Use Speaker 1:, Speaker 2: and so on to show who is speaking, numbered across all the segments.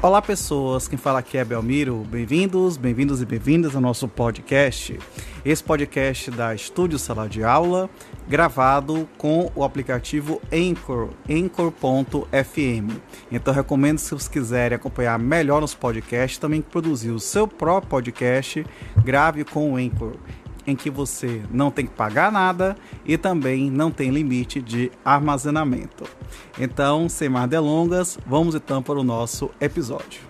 Speaker 1: Olá pessoas, quem fala aqui é Belmiro, bem-vindos e bem-vindas ao nosso podcast. Esse podcast da Estúdio Sala de Aula, gravado com o aplicativo Anchor, Anchor.fm. Então recomendo, se vocês quiserem acompanhar melhor nos podcasts, também produzir o seu próprio podcast, grave com o Anchor, em que você não tem que pagar nada e também não tem limite de armazenamento. Então, sem mais delongas, vamos então para o nosso episódio.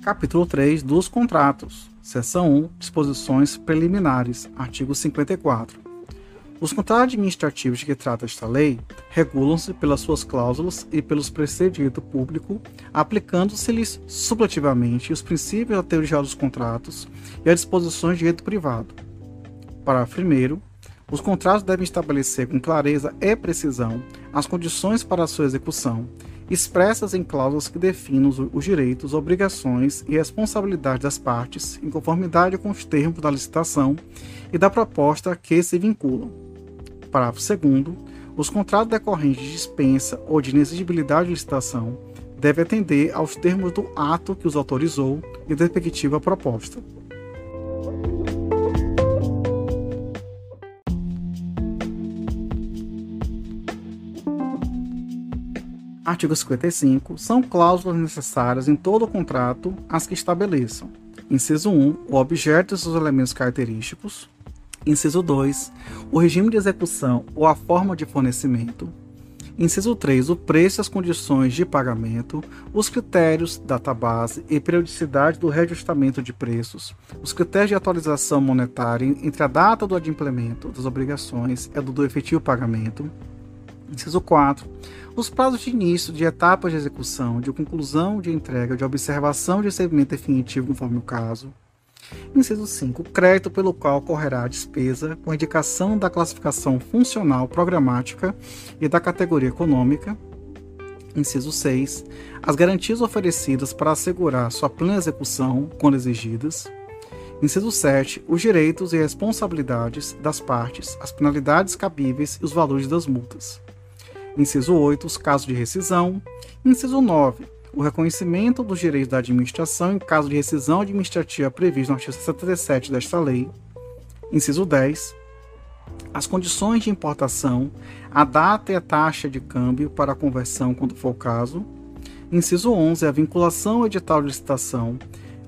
Speaker 1: Capítulo 3 dos contratos, seção 1, disposições preliminares, artigo 54. Os contratos administrativos de que trata esta lei regulam-se pelas suas cláusulas e pelos preceitos de direito público, aplicando-se-lhes sublativamente os princípios da teoria dos contratos e as disposições de direito privado. Parágrafo 1º. Os contratos devem estabelecer com clareza e precisão as condições para a sua execução, expressas em cláusulas que definam os direitos, obrigações e responsabilidades das partes, em conformidade com os termos da licitação e da proposta que se vinculam. Parágrafo 2º. Os contratos decorrentes de dispensa ou de inexigibilidade de licitação devem atender aos termos do ato que os autorizou e da respectiva proposta. Artigo 55. São cláusulas necessárias em todo o contrato as que estabeleçam: inciso 1, o objeto e seus elementos característicos; inciso 2, o regime de execução ou a forma de fornecimento; inciso 3, o preço e as condições de pagamento, os critérios, database e periodicidade do reajustamento de preços, os critérios de atualização monetária entre a data do adimplemento das obrigações e a do efetivo pagamento; inciso 4, os prazos de início de etapas de execução, de conclusão de entrega, de observação de recebimento definitivo conforme o caso; inciso 5, o crédito pelo qual ocorrerá a despesa com indicação da classificação funcional programática e da categoria econômica; inciso 6, as garantias oferecidas para assegurar sua plena execução quando exigidas; inciso 7, os direitos e responsabilidades das partes, as penalidades cabíveis e os valores das multas; inciso 8, os casos de rescisão; inciso 9, o reconhecimento dos direitos da administração em caso de rescisão administrativa previsto no artigo 77 desta lei; inciso 10, as condições de importação, a data e a taxa de câmbio para a conversão quando for o caso; inciso 11, a vinculação ao edital de licitação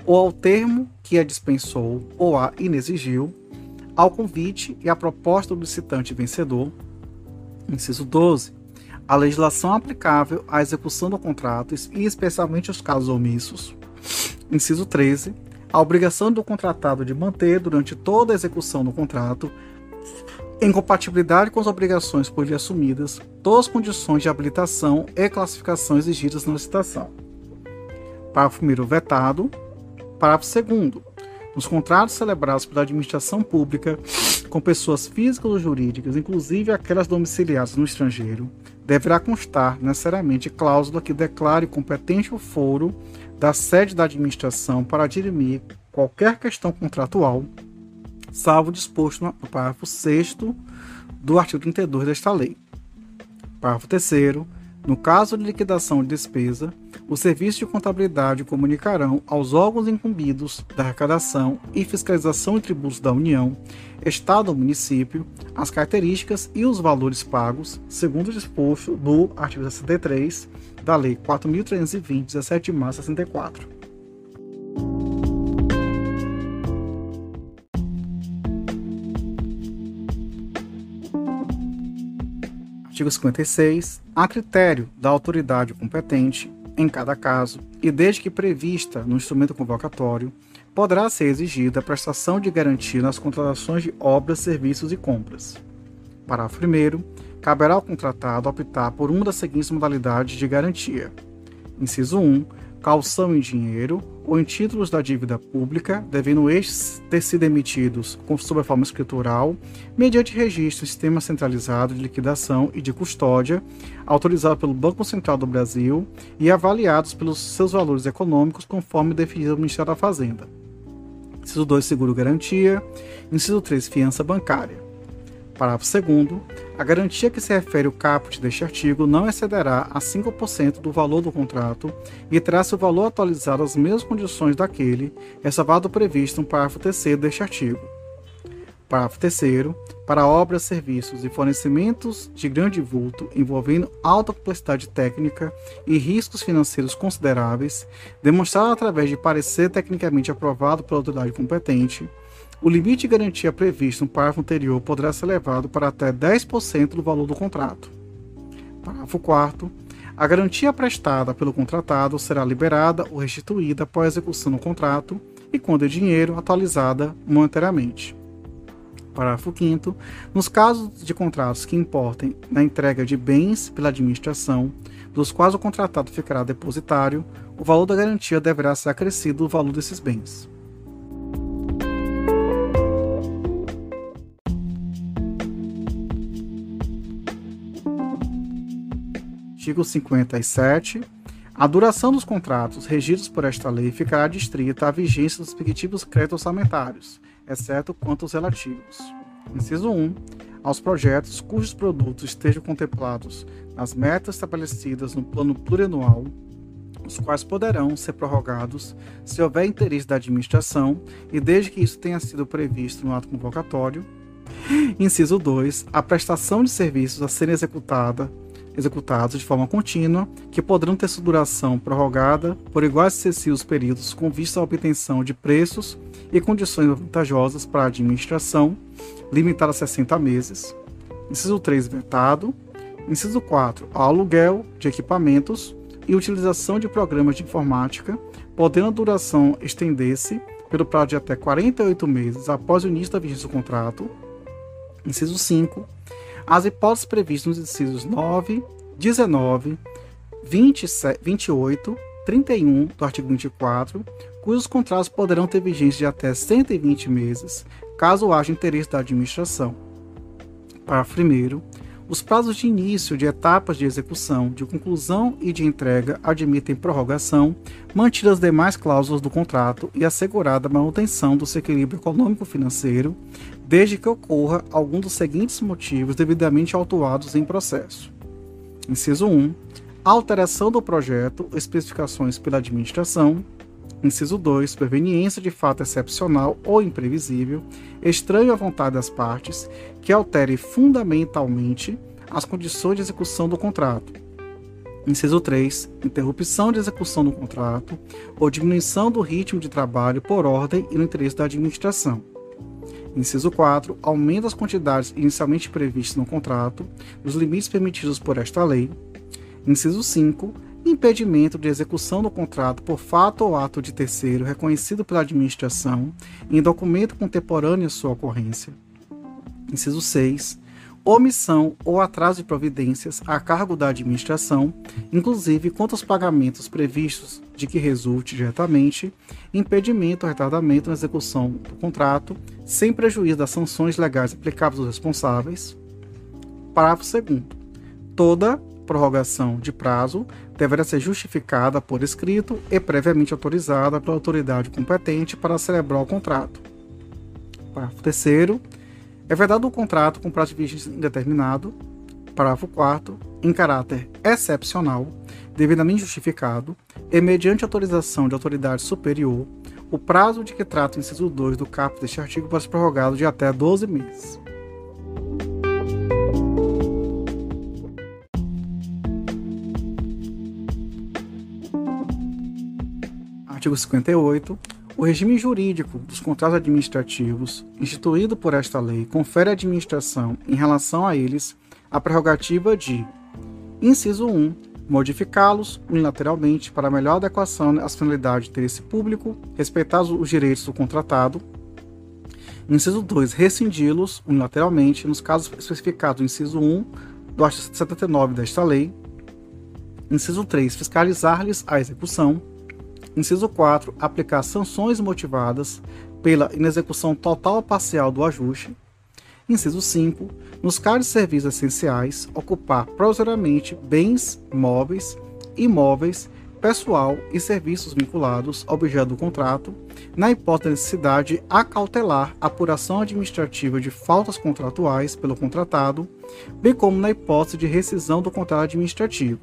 Speaker 1: ou ao termo que a dispensou ou a inexigiu, ao convite e à proposta do licitante vencedor; inciso 12, a legislação aplicável à execução do contrato e especialmente os casos omissos; inciso 13, a obrigação do contratado de manter durante toda a execução do contrato, em compatibilidade com as obrigações por ele assumidas, todas as condições de habilitação e classificação exigidas na licitação. Parágrafo 1º vetado. Parágrafo 2º. Nos contratos celebrados pela administração pública com pessoas físicas ou jurídicas, inclusive aquelas domiciliadas no estrangeiro, deverá constar necessariamente cláusula que declare competente o foro da sede da administração para dirimir qualquer questão contratual, salvo disposto no parágrafo 6º do artigo 32 desta lei. Parágrafo 3º. No caso de liquidação de despesa, os serviços de contabilidade comunicarão aos órgãos incumbidos da arrecadação e fiscalização de tributos da União, Estado ou município, as características e os valores pagos, segundo o disposto do artigo 63 da Lei 4.320, 17 de março de 64. Artigo 56. A critério da autoridade competente, em cada caso, e desde que prevista no instrumento convocatório, poderá ser exigida a prestação de garantia nas contratações de obras, serviços e compras. Parágrafo 1º. Caberá ao contratado optar por uma das seguintes modalidades de garantia. Inciso 1. Caução em dinheiro ou em títulos da dívida pública, devendo estes ter sido emitidos sob a forma escritural, mediante registro em sistema centralizado de liquidação e de custódia, autorizado pelo Banco Central do Brasil e avaliados pelos seus valores econômicos conforme definido pelo Ministério da Fazenda. Inciso 2, seguro-garantia. Inciso 3, fiança bancária. Parágrafo 2º. A garantia que se refere ao caput deste artigo não excederá a 5% do valor do contrato e terá seu valor atualizado às mesmas condições daquele, ressalvado o previsto no parágrafo 3º deste artigo. Parágrafo 3º. Para obras, serviços e fornecimentos de grande vulto envolvendo alta complexidade técnica e riscos financeiros consideráveis, demonstrado através de parecer tecnicamente aprovado pela autoridade competente, o limite de garantia previsto no parágrafo anterior poderá ser elevado para até 10% do valor do contrato. Parágrafo 4º. A garantia prestada pelo contratado será liberada ou restituída após a execução do contrato e, quando é dinheiro, atualizada monetariamente. Parágrafo 5º. Nos casos de contratos que importem na entrega de bens pela administração, dos quais o contratado ficará depositário, o valor da garantia deverá ser acrescido do valor desses bens. Artigo 57. A duração dos contratos regidos por esta lei ficará distrita à vigência dos respectivos créditos orçamentários, exceto quanto aos relativos. Inciso 1. Aos projetos cujos produtos estejam contemplados nas metas estabelecidas no plano plurianual, os quais poderão ser prorrogados se houver interesse da administração e desde que isso tenha sido previsto no ato convocatório. Inciso 2. A prestação de serviços a serem executados de forma contínua, que poderão ter sua duração prorrogada por iguais sucessivos períodos com vista à obtenção de preços e condições vantajosas para a administração, limitada a 60 meses. Inciso 3, vetado. Inciso 4, ao aluguel de equipamentos e utilização de programas de informática, podendo a duração estender-se pelo prazo de até 48 meses após o início da vigência do contrato. Inciso 5, as hipóteses previstas nos incisos 9, 19, 28, 31 do artigo 24, cujos contratos poderão ter vigência de até 120 meses, caso haja interesse da administração. Parágrafo 1º. Os prazos de início de etapas de execução, de conclusão e de entrega admitem prorrogação, mantidas as demais cláusulas do contrato e assegurada a manutenção do seu equilíbrio econômico-financeiro, desde que ocorra algum dos seguintes motivos devidamente autuados em processo. Inciso 1. A alteração do projeto, especificações pela administração. Inciso 2. Preveniência de fato excepcional ou imprevisível, estranho à vontade das partes, que altere fundamentalmente as condições de execução do contrato. Inciso 3. Interrupção de execução do contrato ou diminuição do ritmo de trabalho por ordem e no interesse da administração. Inciso 4. Aumento das quantidades inicialmente previstas no contrato, nos limites permitidos por esta lei. Inciso 5. Impedimento de execução do contrato por fato ou ato de terceiro reconhecido pela administração em documento contemporâneo à sua ocorrência. Inciso 6. Omissão ou atraso de providências a cargo da administração, inclusive quanto aos pagamentos previstos de que resulte diretamente impedimento ou retardamento na execução do contrato, sem prejuízo das sanções legais aplicáveis aos responsáveis. Parágrafo 2º. Toda prorrogação de prazo deverá ser justificada por escrito e previamente autorizada pela autoridade competente para celebrar o contrato. Parágrafo 3º. É vedado o contrato com prazo de vigência indeterminado. Parágrafo 4º. Em caráter excepcional, devidamente justificado e mediante autorização de autoridade superior, o prazo de que trata o inciso 2 do caput deste artigo pode ser prorrogado de até 12 meses. Artigo 58. O regime jurídico dos contratos administrativos, instituído por esta lei, confere à administração, em relação a eles, a prerrogativa de: inciso 1. Modificá-los unilateralmente para melhor adequação às finalidades de interesse público, respeitados os direitos do contratado. Inciso 2. Rescindi-los unilateralmente, nos casos especificados no inciso 1 do artigo 79 desta lei. Inciso 3. Fiscalizar-lhes a execução. Inciso 4. Aplicar sanções motivadas pela inexecução total ou parcial do ajuste. Inciso 5. Nos casos de serviços essenciais, ocupar provisoriamente bens móveis, imóveis, pessoal e serviços vinculados ao objeto do contrato, na hipótese da necessidade de acautelar a apuração administrativa de faltas contratuais pelo contratado, bem como na hipótese de rescisão do contrato administrativo.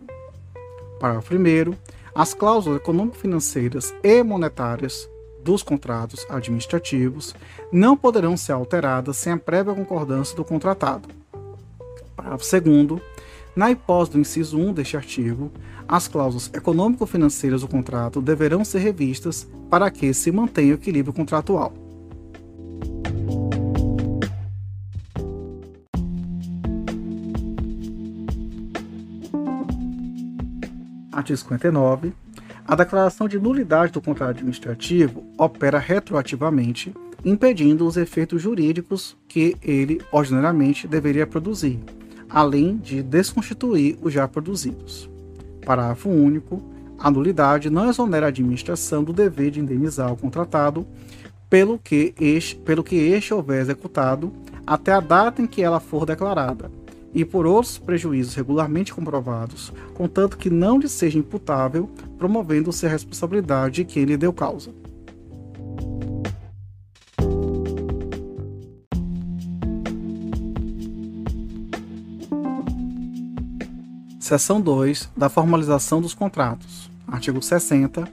Speaker 1: Parágrafo 1º. As cláusulas econômico-financeiras e monetárias dos contratos administrativos não poderão ser alteradas sem a prévia concordância do contratado. Parágrafo 2º. Na hipótese do inciso 1 deste artigo, as cláusulas econômico-financeiras do contrato deverão ser revistas para que se mantenha o equilíbrio contratual. Artigo 59. A declaração de nulidade do contrato administrativo opera retroativamente, impedindo os efeitos jurídicos que ele ordinariamente deveria produzir, além de desconstituir os já produzidos. Parágrafo único. A nulidade não exonera a administração do dever de indenizar o contratado pelo que este houver executado até a data em que ela for declarada, e por outros prejuízos regularmente comprovados, contanto que não lhe seja imputável, promovendo-se a responsabilidade de quem lhe deu causa. Seção 2 da formalização dos contratos. Artigo 60.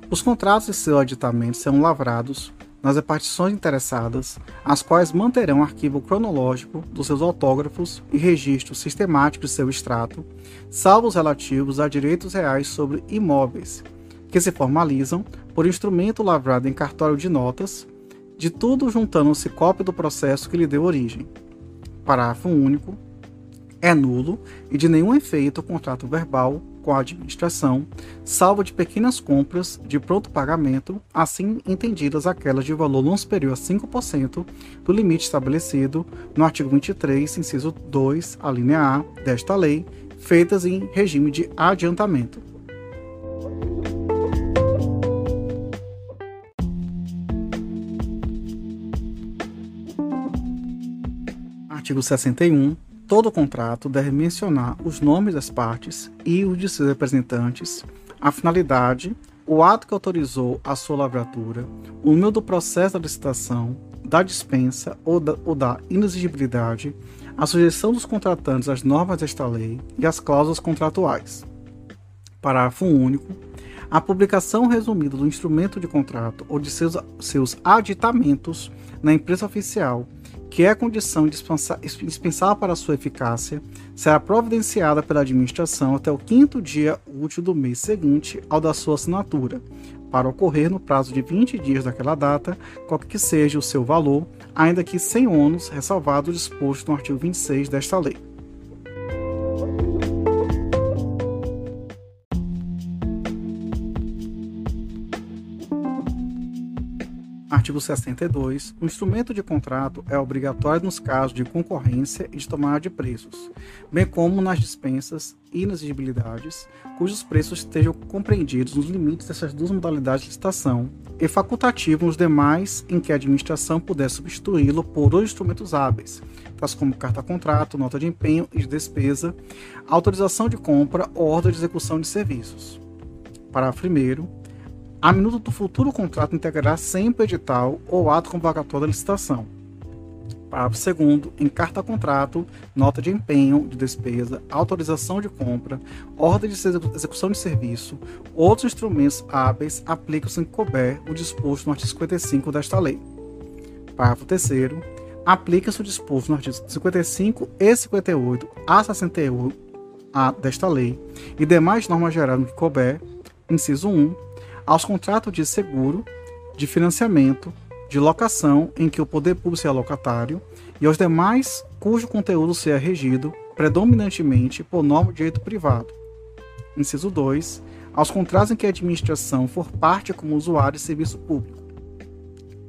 Speaker 1: Os contratos e seus aditamentos serão lavrados nas repartições interessadas, as quais manterão arquivo cronológico dos seus autógrafos e registro sistemático de seu extrato, salvo os relativos a direitos reais sobre imóveis, que se formalizam por instrumento lavrado em cartório de notas, de tudo juntando-se cópia do processo que lhe deu origem. Parágrafo único. É nulo e de nenhum efeito o contrato verbal com a administração, salvo de pequenas compras de pronto pagamento, assim entendidas aquelas de valor não superior a 5% do limite estabelecido no artigo 23, inciso 2, a linha A desta lei, feitas em regime de adiantamento. Artigo 61. Todo contrato deve mencionar os nomes das partes e os de seus representantes, a finalidade, o ato que autorizou a sua lavratura, o número do processo da licitação, da dispensa ou da inexigibilidade, a sujeição dos contratantes às normas desta lei e as cláusulas contratuais. Parágrafo único. A publicação resumida do instrumento de contrato ou de seus aditamentos na imprensa oficial, que é condição indispensável para a sua eficácia, será providenciada pela administração até o 5º dia útil do mês seguinte ao da sua assinatura, para ocorrer no prazo de 20 dias daquela data, qualquer que seja o seu valor, ainda que sem ônus, ressalvado o disposto no artigo 26 desta lei. Artigo 62. O instrumento de contrato é obrigatório nos casos de concorrência e de tomada de preços, bem como nas dispensas e inexigibilidades, cujos preços estejam compreendidos nos limites dessas duas modalidades de licitação, e facultativo nos demais em que a administração puder substituí-lo por outros instrumentos hábeis, tais como carta-contrato, nota de empenho e de despesa, autorização de compra ou ordem de execução de serviços. Parágrafo 1º. A minuta do futuro contrato integrará sempre o edital ou ato convocatório da licitação. Parágrafo 2º. Em carta-contrato, nota de empenho, de despesa, autorização de compra, ordem de execução de serviço, outros instrumentos hábeis aplicam-se em que couber o disposto no artigo 55 desta lei. Parágrafo 3º. Aplica-se o disposto no artigo 55 e 58 a 68 desta lei e demais normas gerais no que couber, inciso 1, aos contratos de seguro, de financiamento, de locação em que o poder público seja locatário e aos demais cujo conteúdo seja regido predominantemente por norma de direito privado. Inciso 2. Aos contratos em que a administração for parte como usuário de serviço público.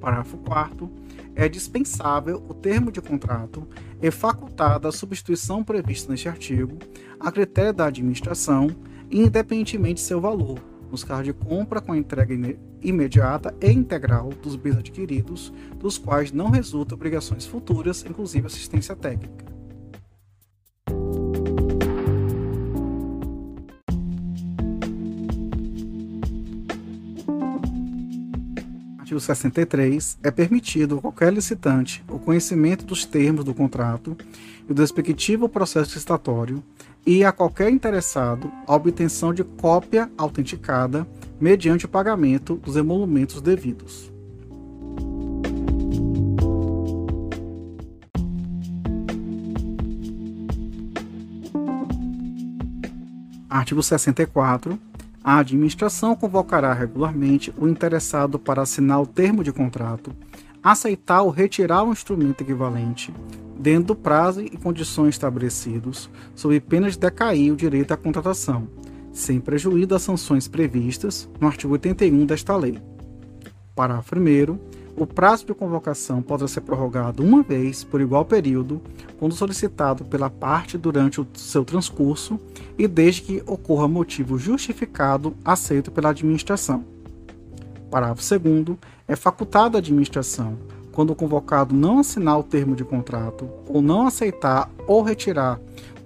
Speaker 1: Parágrafo 4º. É dispensável o termo de contrato e facultada a substituição prevista neste artigo a critério da administração, independentemente de seu valor, nos casos de compra com entrega imediata e integral dos bens adquiridos, dos quais não resultam obrigações futuras, inclusive assistência técnica. artigo 63, é permitido a qualquer licitante o conhecimento dos termos do contrato e do respectivo processo licitatório e a qualquer interessado a obtenção de cópia autenticada mediante o pagamento dos emolumentos devidos. Artigo 64. A administração convocará regularmente o interessado para assinar o termo de contrato, aceitar ou retirar o instrumento equivalente, dentro do prazo e condições estabelecidos, sob pena de decair o direito à contratação, sem prejuízo das sanções previstas no artigo 81 desta lei. Parágrafo 1º. O prazo de convocação poderá ser prorrogado uma vez por igual período, quando solicitado pela parte durante o seu transcurso e desde que ocorra motivo justificado aceito pela administração. Parágrafo 2º. É facultado à administração, quando o convocado não assinar o termo de contrato ou não aceitar ou retirar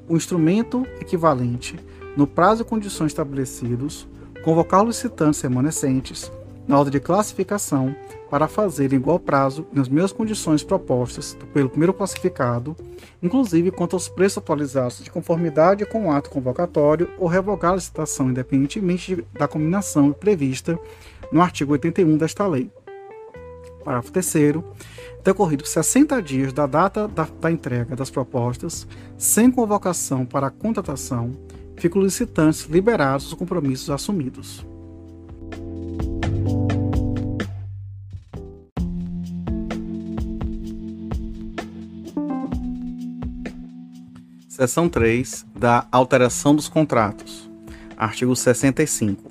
Speaker 1: o instrumento equivalente no prazo e condições estabelecidos, convocar os licitantes remanescentes na ordem de classificação para fazer em igual prazo e nas mesmas condições propostas pelo primeiro classificado, inclusive quanto aos preços atualizados de conformidade com o ato convocatório, ou revogar a licitação independentemente da combinação prevista no artigo 81 desta lei. Parágrafo 3º. Decorridos 60 dias da data da entrega das propostas, sem convocação para a contratação, ficam os licitantes liberados dos compromissos assumidos. Seção 3 da alteração dos contratos. Artigo 65.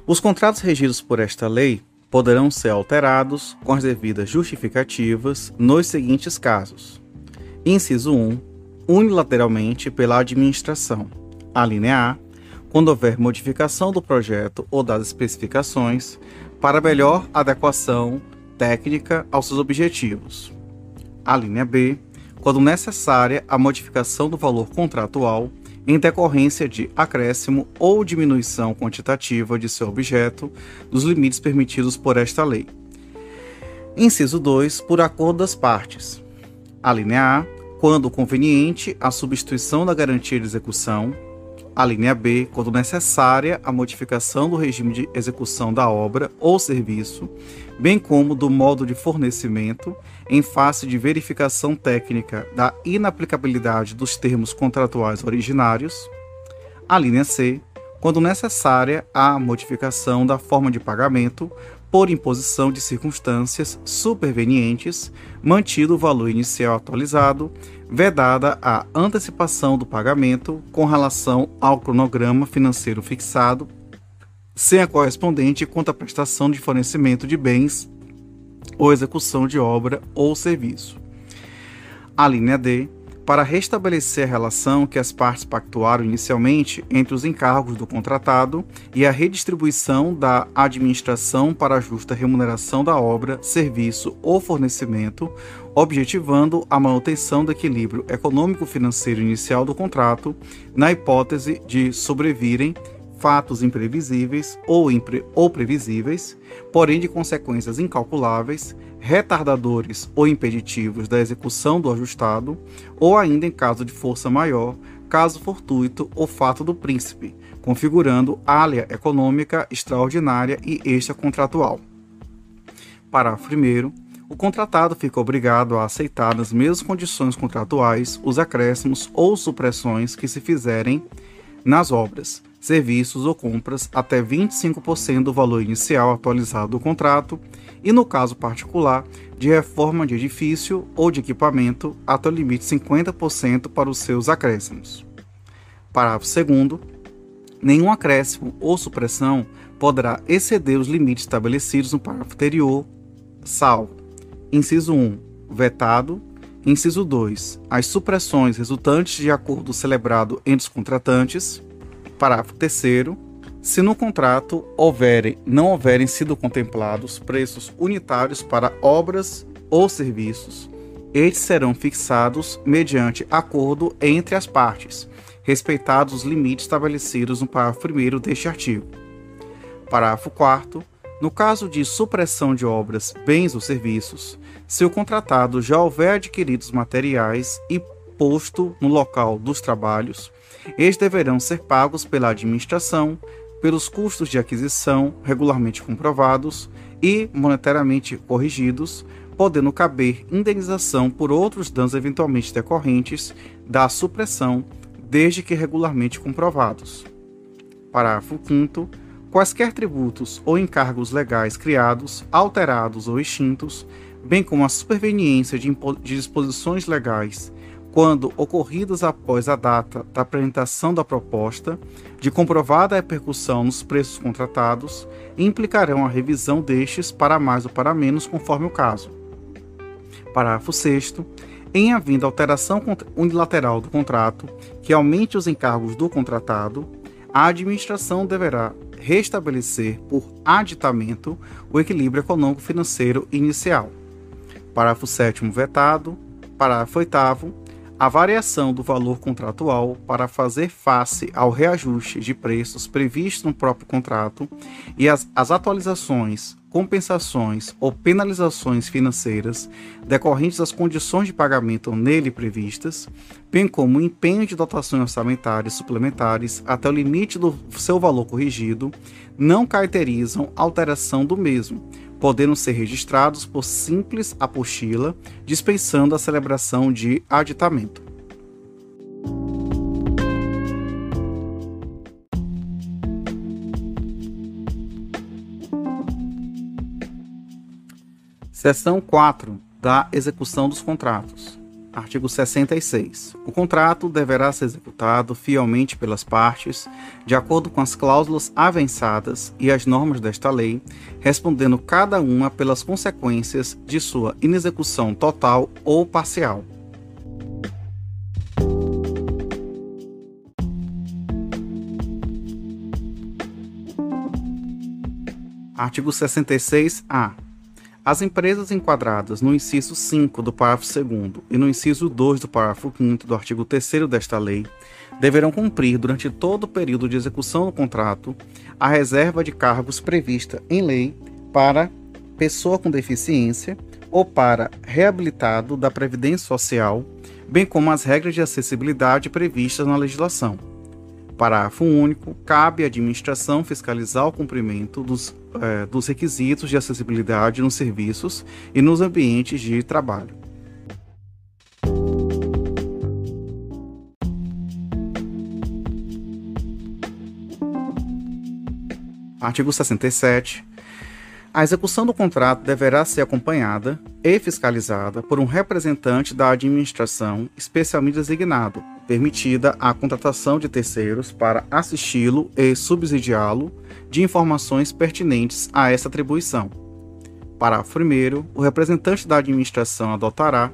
Speaker 1: Os contratos regidos por esta lei poderão ser alterados com as devidas justificativas nos seguintes casos. Inciso 1. Unilateralmente pela administração. A linha A, quando houver modificação do projeto ou das especificações para melhor adequação técnica aos seus objetivos. A linha B, quando necessária a modificação do valor contratual em decorrência de acréscimo ou diminuição quantitativa de seu objeto dos limites permitidos por esta lei. Inciso 2. Por acordo das partes. A linha A, quando conveniente a substituição da garantia de execução. A linha B, quando necessária a modificação do regime de execução da obra ou serviço, bem como do modo de fornecimento, em face de verificação técnica da inaplicabilidade dos termos contratuais originários. A linha C, quando necessária a modificação da forma de pagamento por imposição de circunstâncias supervenientes, mantido o valor inicial atualizado, vedada a antecipação do pagamento com relação ao cronograma financeiro fixado, sem a correspondente contraprestação de fornecimento de bens ou execução de obra ou serviço. A linha D, para restabelecer a relação que as partes pactuaram inicialmente entre os encargos do contratado e a redistribuição da administração para a justa remuneração da obra, serviço ou fornecimento, objetivando a manutenção do equilíbrio econômico-financeiro inicial do contrato, na hipótese de sobrevirem fatos imprevisíveis ou previsíveis, porém de consequências incalculáveis, retardadores ou impeditivos da execução do ajustado, ou ainda em caso de força maior, caso fortuito ou fato do príncipe, configurando alha econômica extraordinária e extracontratual. Parágrafo 1º. O contratado fica obrigado a aceitar nas mesmas condições contratuais os acréscimos ou supressões que se fizerem nas obras, serviços ou compras até 25% do valor inicial atualizado do contrato e, no caso particular, de reforma de edifício ou de equipamento até o limite de 50% para os seus acréscimos. Parágrafo 2º. Nenhum acréscimo ou supressão poderá exceder os limites estabelecidos no parágrafo anterior, salvo: inciso 1, vetado; inciso 2, as supressões resultantes de acordo celebrado entre os contratantes. Parágrafo 3º. Se no contrato não houverem sido contemplados preços unitários para obras ou serviços, estes serão fixados mediante acordo entre as partes, respeitados os limites estabelecidos no parágrafo 1º deste artigo. Parágrafo 4º. No caso de supressão de obras, bens ou serviços, se o contratado já houver adquirido os materiais e posto no local dos trabalhos, eles deverão ser pagos pela administração, pelos custos de aquisição regularmente comprovados e monetariamente corrigidos, podendo caber indenização por outros danos eventualmente decorrentes da supressão, desde que regularmente comprovados. Parágrafo 5º. Quaisquer tributos ou encargos legais criados, alterados ou extintos, bem como a superveniência de disposições legais, quando ocorridas após a data da apresentação da proposta, de comprovada repercussão nos preços contratados, implicarão a revisão destes para mais ou para menos, conforme o caso. Parágrafo 6º. Em havendo alteração unilateral do contrato que aumente os encargos do contratado, a administração deverá restabelecer por aditamento o equilíbrio econômico-financeiro inicial. Parágrafo 7º vetado. Parágrafo 8º. A variação do valor contratual para fazer face ao reajuste de preços previsto no próprio contrato e as atualizações, compensações ou penalizações financeiras decorrentes das condições de pagamento nele previstas, bem como o empenho de dotações orçamentárias suplementares até o limite do seu valor corrigido, não caracterizam alteração do mesmo, podendo ser registrados por simples apostila, dispensando a celebração de aditamento. Seção 4 da execução dos contratos. Artigo 66. O contrato deverá ser executado fielmente pelas partes, de acordo com as cláusulas avençadas e as normas desta lei, respondendo cada uma pelas consequências de sua inexecução total ou parcial. Artigo 66-A. As empresas enquadradas no inciso 5 do parágrafo 2º e no inciso 2 do parágrafo 5º do artigo 3º desta lei deverão cumprir durante todo o período de execução do contrato a reserva de cargos prevista em lei para pessoa com deficiência ou para reabilitado da Previdência Social, bem como as regras de acessibilidade previstas na legislação. Parágrafo único. Cabe à administração fiscalizar o cumprimento dos requisitos de acessibilidade nos serviços e nos ambientes de trabalho. Artigo 67. A execução do contrato deverá ser acompanhada e fiscalizada por um representante da administração especialmente designado, permitida a contratação de terceiros para assisti-lo e subsidiá-lo de informações pertinentes a essa atribuição. Parágrafo 1º. O representante da administração anotará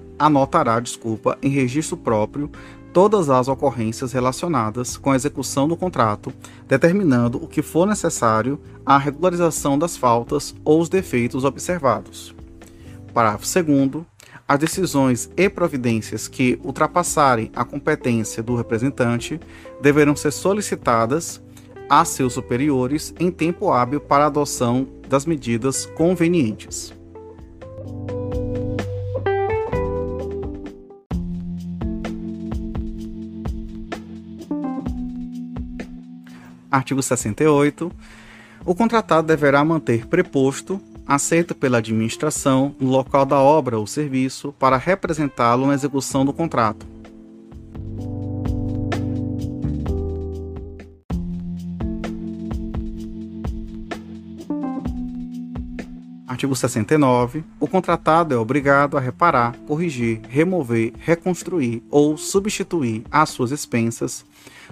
Speaker 1: em registro próprio todas as ocorrências relacionadas com a execução do contrato, determinando o que for necessário à regularização das faltas ou os defeitos observados. Parágrafo 2º. As decisões e providências que ultrapassarem a competência do representante deverão ser solicitadas a seus superiores em tempo hábil para a adoção das medidas convenientes. Artigo 68. O contratado deverá manter preposto, aceito pela administração, no local da obra ou serviço, para representá-lo na execução do contrato. Artigo 69. O contratado é obrigado a reparar, corrigir, remover, reconstruir ou substituir às suas expensas,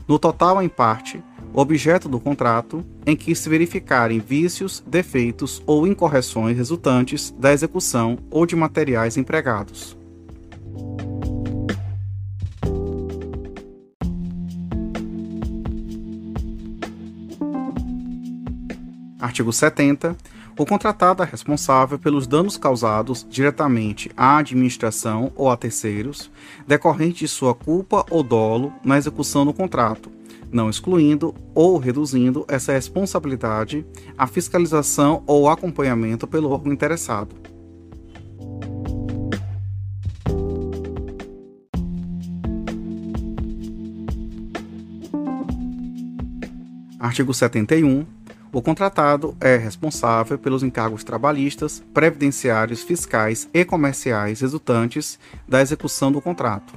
Speaker 1: no total ou em parte, o objeto do contrato em que se verificarem vícios, defeitos ou incorreções resultantes da execução ou de materiais empregados. Artigo 70. O contratado é responsável pelos danos causados diretamente à administração ou a terceiros, decorrente de sua culpa ou dolo na execução do contrato, não excluindo ou reduzindo essa responsabilidade, a fiscalização ou acompanhamento pelo órgão interessado. Artigo 71. O contratado é responsável pelos encargos trabalhistas, previdenciários, fiscais e comerciais resultantes da execução do contrato.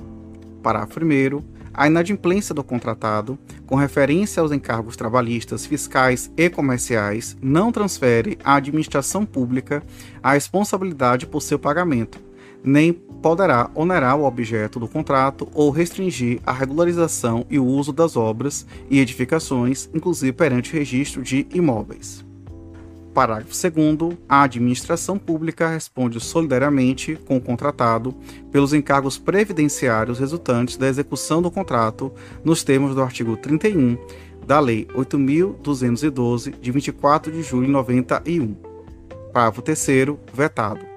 Speaker 1: Parágrafo 1º. A inadimplência do contratado, com referência aos encargos trabalhistas, fiscais e comerciais, não transfere à administração pública a responsabilidade por seu pagamento, nem poderá onerar o objeto do contrato ou restringir a regularização e o uso das obras e edificações, inclusive perante o registro de imóveis. Parágrafo 2º. A administração pública responde solidariamente com o contratado pelos encargos previdenciários resultantes da execução do contrato nos termos do artigo 31 da Lei 8.212, de 24 de julho de 91. Parágrafo 3º. Vetado.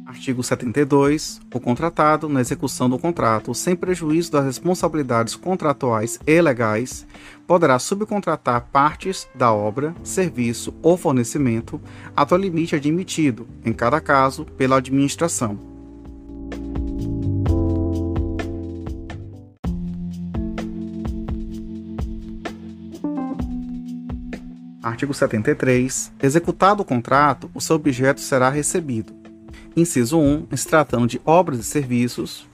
Speaker 1: Artigo 72. O contratado, na execução do contrato, sem prejuízo das responsabilidades contratuais e legais, poderá subcontratar partes da obra, serviço ou fornecimento até o limite admitido, em cada caso, pela administração. Artigo 73. Executado o contrato, o seu objeto será recebido. Inciso 1. Se tratando de obras e serviços.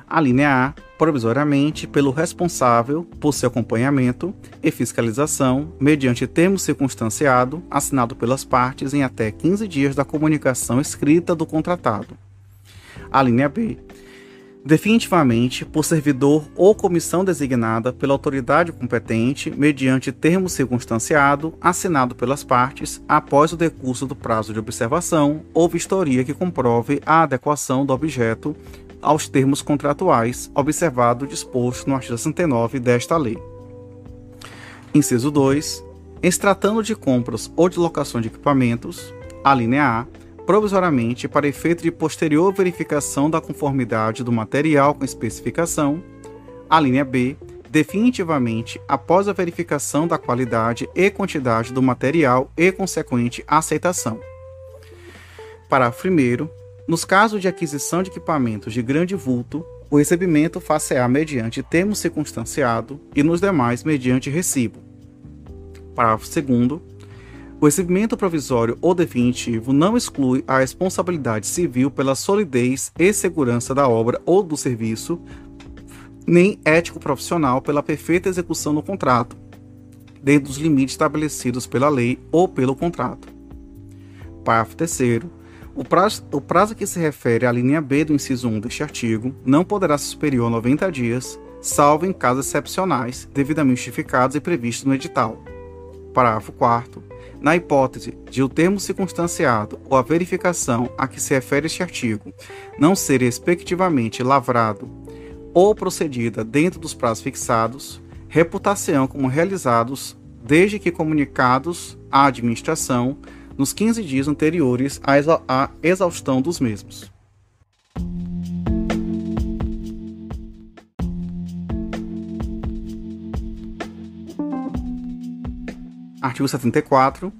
Speaker 1: A linha A, provisoriamente, pelo responsável por seu acompanhamento e fiscalização, mediante termo circunstanciado, assinado pelas partes em até 15 dias da comunicação escrita do contratado. A linha B, definitivamente por servidor ou comissão designada pela autoridade competente, mediante termo circunstanciado, assinado pelas partes, após o decurso do prazo de observação ou vistoria que comprove a adequação do objeto aos termos contratuais, observado o disposto no artigo 69 desta lei. Inciso 2. Em se tratando de compras ou de locação de equipamentos, a linha A, provisoriamente para efeito de posterior verificação da conformidade do material com especificação, a linha B, definitivamente após a verificação da qualidade e quantidade do material e consequente aceitação. Parágrafo 1º. Nos casos de aquisição de equipamentos de grande vulto, o recebimento far-se-á mediante termo circunstanciado e nos demais mediante recibo. Parágrafo 2º. O recebimento provisório ou definitivo não exclui a responsabilidade civil pela solidez e segurança da obra ou do serviço, nem ético-profissional pela perfeita execução do contrato, dentro dos limites estabelecidos pela lei ou pelo contrato. Parágrafo 3º. O prazo que se refere à linha B do inciso 1 deste artigo não poderá ser superior a 90 dias, salvo em casos excepcionais, devidamente justificados e previstos no edital. Parágrafo 4º. Na hipótese de o termo circunstanciado ou a verificação a que se refere este artigo não ser respectivamente lavrado ou procedida dentro dos prazos fixados, reputar-se-ão como realizados desde que comunicados à administração nos 15 dias anteriores à exaustão dos mesmos. Artigo 74.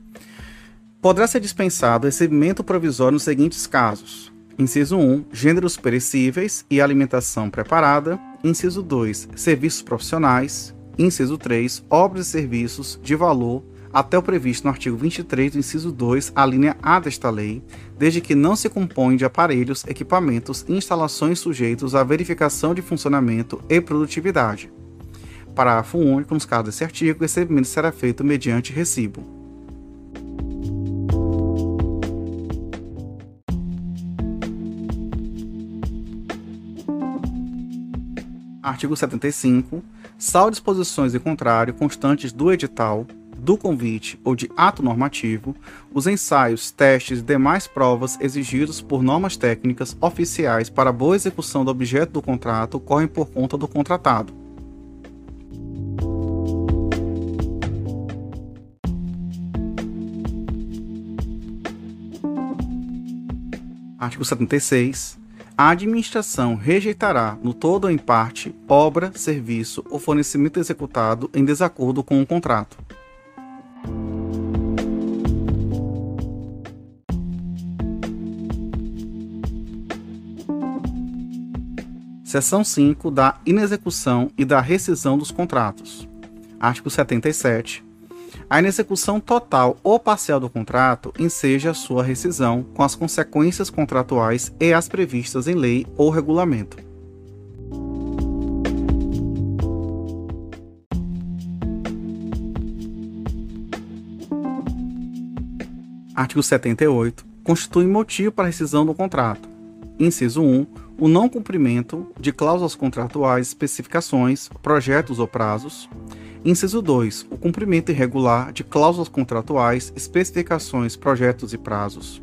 Speaker 1: Poderá ser dispensado o recebimento provisório nos seguintes casos. Inciso 1. Gêneros perecíveis e alimentação preparada. Inciso 2. Serviços profissionais. Inciso 3. Obras e serviços de valor até o previsto no artigo 23 do inciso 2, a linha A desta lei, desde que não se compõe de aparelhos, equipamentos e instalações sujeitos à verificação de funcionamento e produtividade. Parágrafo único. Nos casos desse artigo, o recebimento será feito mediante recibo. Artigo 75. Salvo disposições em contrário constantes do edital, do convite ou de ato normativo, os ensaios, testes e demais provas exigidos por normas técnicas oficiais para a boa execução do objeto do contrato correm por conta do contratado. Artigo 76. A administração rejeitará, no todo ou em parte, obra, serviço ou fornecimento executado em desacordo com o contrato. Seção 5 da inexecução e da rescisão dos contratos. Artigo 77. A inexecução total ou parcial do contrato enseja a sua rescisão com as consequências contratuais e as previstas em lei ou regulamento. Artigo 78. Constitui motivo para rescisão do contrato. Inciso 1. O não cumprimento de cláusulas contratuais, especificações, projetos ou prazos. Inciso 2. O cumprimento irregular de cláusulas contratuais, especificações, projetos e prazos.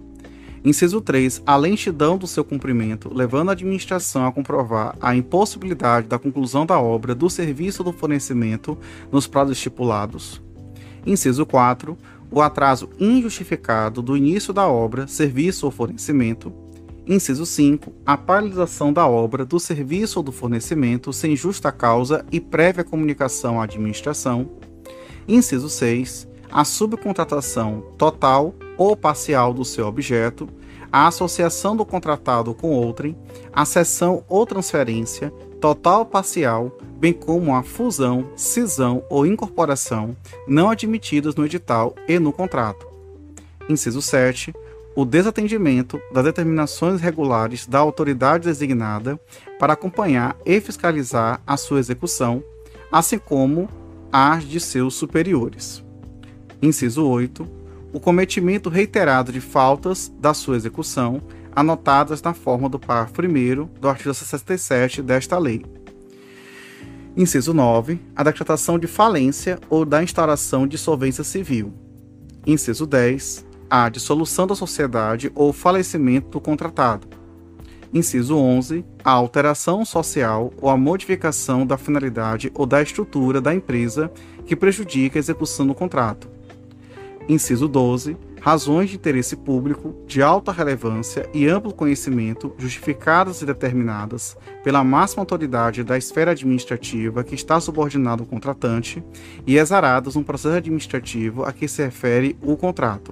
Speaker 1: Inciso 3. A lentidão do seu cumprimento, levando a administração a comprovar a impossibilidade da conclusão da obra, do serviço ou do fornecimento nos prazos estipulados. Inciso 4. O atraso injustificado do início da obra, serviço ou fornecimento. Inciso 5. A paralisação da obra, do serviço ou do fornecimento sem justa causa e prévia comunicação à administração. Inciso 6. A subcontratação total ou parcial do seu objeto, a associação do contratado com outrem, a cessão ou transferência, total ou parcial, bem como a fusão, cisão ou incorporação, não admitidas no edital e no contrato. Inciso 7. O desatendimento das determinações regulares da autoridade designada para acompanhar e fiscalizar a sua execução, assim como as de seus superiores. Inciso 8. O cometimento reiterado de faltas da sua execução, anotadas na forma do parágrafo 1º do artigo 67 desta lei. Inciso 9. A decretação de falência ou da instauração de insolvência civil. Inciso 10. A dissolução da sociedade ou falecimento do contratado. Inciso 11. A alteração social ou a modificação da finalidade ou da estrutura da empresa que prejudica a execução do contrato. Inciso 12. Razões de interesse público de alta relevância e amplo conhecimento justificadas e determinadas pela máxima autoridade da esfera administrativa que está subordinada ao contratante e exaradas no processo administrativo a que se refere o contrato.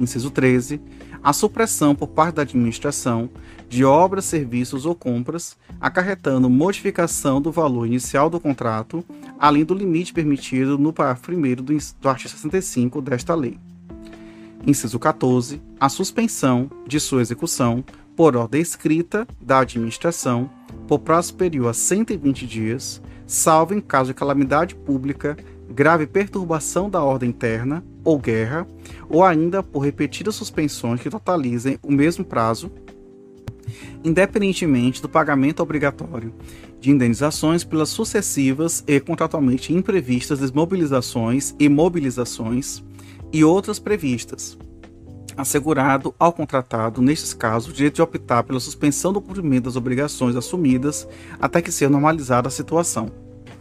Speaker 1: Inciso 13. A supressão por parte da administração de obras, serviços ou compras, acarretando modificação do valor inicial do contrato, além do limite permitido no parágrafo 1º do artigo 65 desta lei. Inciso 14. A suspensão de sua execução por ordem escrita da administração por prazo superior a 120 dias, salvo em caso de calamidade pública, grave perturbação da ordem interna ou guerra, ou ainda por repetidas suspensões que totalizem o mesmo prazo, independentemente do pagamento obrigatório de indenizações pelas sucessivas e contratualmente imprevistas desmobilizações e mobilizações e outras previstas, assegurado ao contratado, nestes casos, o direito de optar pela suspensão do cumprimento das obrigações assumidas até que seja normalizada a situação.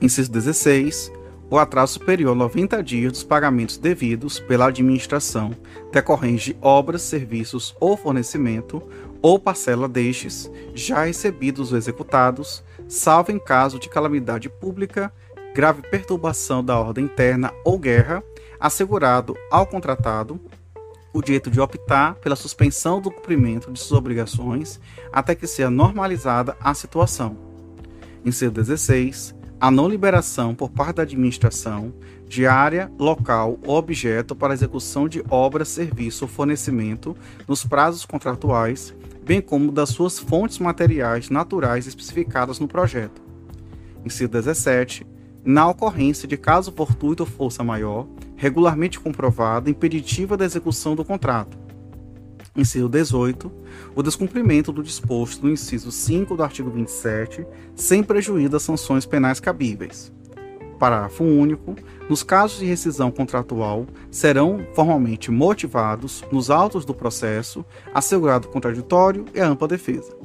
Speaker 1: Inciso 16. O atraso superior a 90 dias dos pagamentos devidos pela administração decorrentes de obras, serviços ou fornecimento, ou parcela destes, já recebidos ou executados, salvo em caso de calamidade pública, grave perturbação da ordem interna ou guerra, assegurado ao contratado o direito de optar pela suspensão do cumprimento de suas obrigações até que seja normalizada a situação. Inciso 16. A não liberação por parte da administração de área, local ou objeto para execução de obra, serviço ou fornecimento nos prazos contratuais, bem como das suas fontes materiais naturais especificadas no projeto. Inciso 17. Na ocorrência de caso fortuito ou força maior, regularmente comprovada, impeditiva da execução do contrato. Inciso 18. O descumprimento do disposto no inciso 5 do artigo 27, sem prejuízo das sanções penais cabíveis. Parágrafo único. Nos casos de rescisão contratual, serão formalmente motivados, nos autos do processo, assegurado o contraditório e a ampla defesa.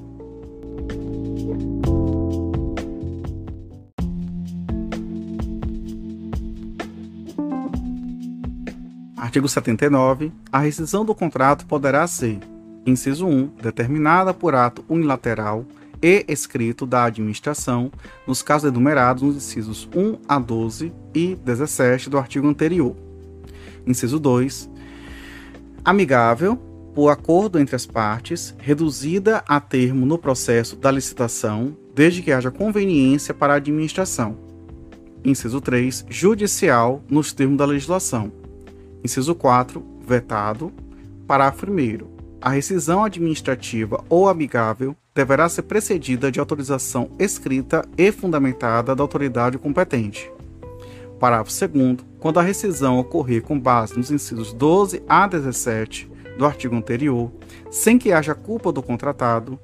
Speaker 1: Artigo 79. A rescisão do contrato poderá ser: Inciso 1. Determinada por ato unilateral e escrito da administração, nos casos enumerados nos incisos 1 a 12 e 17 do artigo anterior. Inciso 2. Amigável, por acordo entre as partes, reduzida a termo no processo da licitação, desde que haja conveniência para a administração. Inciso 3. Judicial, nos termos da legislação. Inciso 4. Vetado. Parágrafo 1º. A rescisão administrativa ou amigável deverá ser precedida de autorização escrita e fundamentada da autoridade competente. Parágrafo 2º. Quando a rescisão ocorrer com base nos incisos 12 a 17 do artigo anterior, sem que haja culpa do contratado,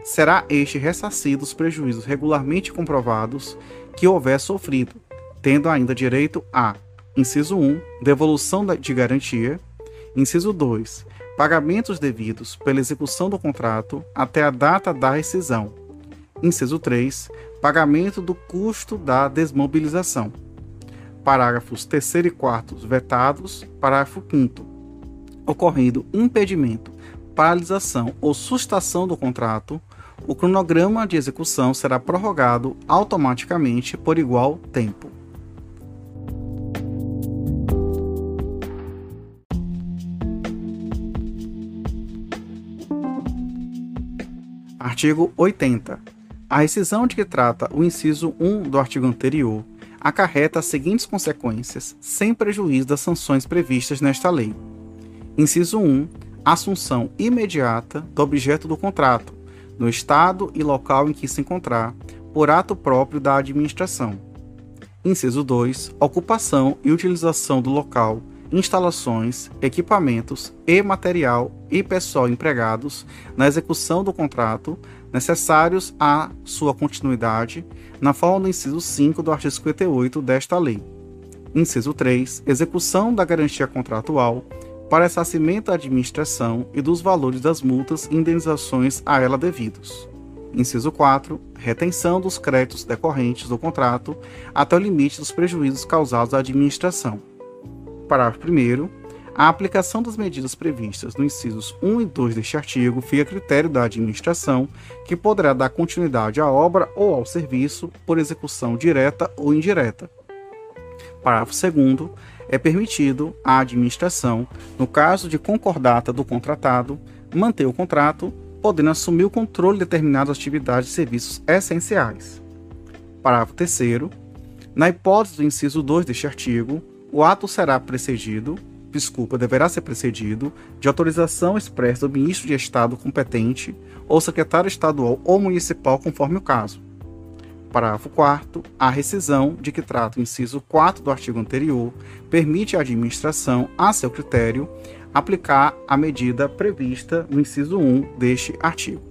Speaker 1: será este ressarcido os prejuízos regularmente comprovados que houver sofrido, tendo ainda direito a: inciso 1, devolução de garantia; inciso 2, pagamentos devidos pela execução do contrato até a data da rescisão; inciso 3, pagamento do custo da desmobilização. Parágrafos 3º e 4º vetados. Parágrafo 5º. Ocorrendo impedimento, paralisação ou sustação do contrato, o cronograma de execução será prorrogado automaticamente por igual tempo. Artigo 80. A rescisão de que trata o inciso 1 do artigo anterior acarreta as seguintes consequências, sem prejuízo das sanções previstas nesta lei. Inciso 1. Assunção imediata do objeto do contrato, no estado e local em que se encontrar, por ato próprio da administração. Inciso 2. Ocupação e utilização do local, instalações, equipamentos e material e pessoal empregados na execução do contrato, necessários à sua continuidade, na forma do inciso 5 do artigo 58 desta lei. Inciso 3. Execução da garantia contratual para ressarcimento à administração e dos valores das multas e indenizações a ela devidos. Inciso 4. Retenção dos créditos decorrentes do contrato até o limite dos prejuízos causados à administração. Parágrafo 1º. A aplicação das medidas previstas nos incisos 1 e 2 deste artigo fica a critério da administração, que poderá dar continuidade à obra ou ao serviço por execução direta ou indireta. Parágrafo 2º. É permitido à administração, no caso de concordata do contratado, manter o contrato, podendo assumir o controle de determinadas atividades e serviços essenciais. Parágrafo 3º. Na hipótese do inciso 2 deste artigo, o ato deverá ser precedido de autorização expressa do ministro de Estado competente ou secretário estadual ou municipal, conforme o caso. Parágrafo 4º. A rescisão de que trata o inciso 4 do artigo anterior permite à administração, a seu critério, aplicar a medida prevista no inciso 1 deste artigo.